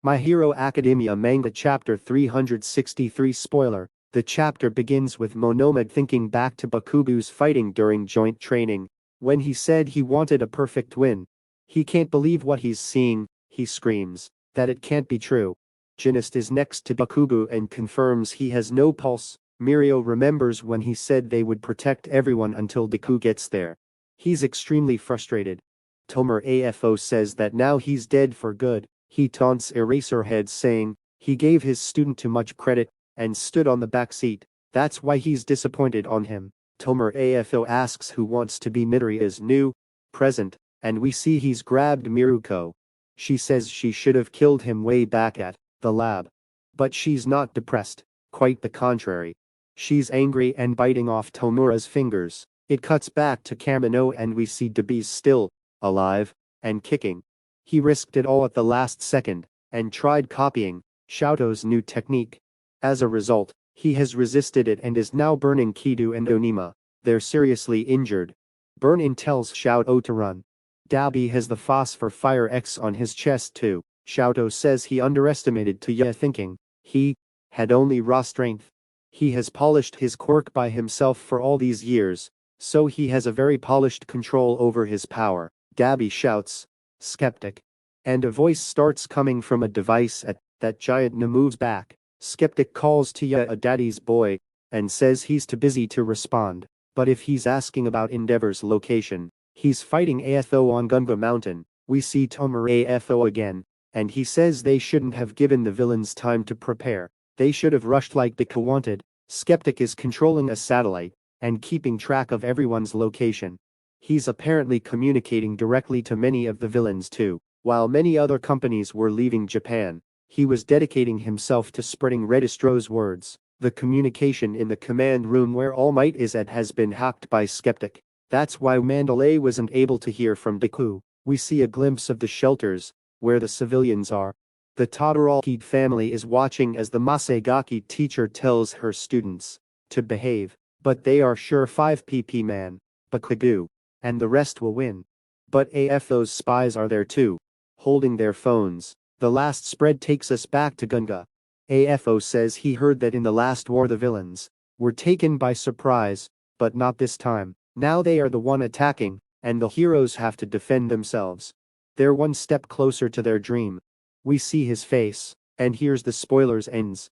My Hero Academia Manga Chapter 363 Spoiler. The chapter begins with Monomad thinking back to Bakubu's fighting during joint training, when he said he wanted a perfect win. He can't believe what he's seeing, he screams, that it can't be true. Jinist is next to Bakubu and confirms he has no pulse. Mirio remembers when he said they would protect everyone until Deku gets there. He's extremely frustrated. Tomer AFO says that now he's dead for good. He taunts Eraserhead saying he gave his student too much credit and stood on the back seat. That's why he's disappointed on him. Tomer AFO asks who wants to be Midoriya's new present, and we see he's grabbed Miruko. She says she should have killed him way back at the lab. But she's not depressed, quite the contrary. She's angry and biting off Tomura's fingers. It cuts back to Kamino and we see Dabi's still alive and kicking. He risked it all at the last second and tried copying Shouto's new technique. As a result, he has resisted it and is now burning Kido and Onima. They're seriously injured. Burn-in tells Shouto to run. Dabi has the Phosphor Fire X on his chest too. Shouto says he underestimated Toya thinking he had only raw strength. He has polished his quirk by himself for all these years, so he has a very polished control over his power. Dabi shouts, "Skeptic." And a voice starts coming from a device at that giant moves back. Skeptic calls Tia a daddy's boy and says he's too busy to respond, but if he's asking about Endeavor's location, he's fighting AFO on Gunga Mountain. We see Tomer AFO again, and he says they shouldn't have given the villains time to prepare. They should have rushed like Deku wanted. Skeptic is controlling a satellite and keeping track of everyone's location. He's apparently communicating directly to many of the villains too. While many other companies were leaving Japan, he was dedicating himself to spreading Redistro's words. The communication in the command room where All Might is at has been hacked by Skeptic. That's why Mandalay wasn't able to hear from Deku. We see a glimpse of the shelters, where the civilians are. The Todoroki family is watching as the Masagaki teacher tells her students to behave, but they are sure 5PP man, Bakugo, and the rest will win. But AFO's spies are there too, holding their phones. The last spread takes us back to Gunga. AFO says he heard that in the last war the villains were taken by surprise, but not this time. Now they are the one attacking, and the heroes have to defend themselves. They're one step closer to their dream. We see his face, and here's the spoilers ends.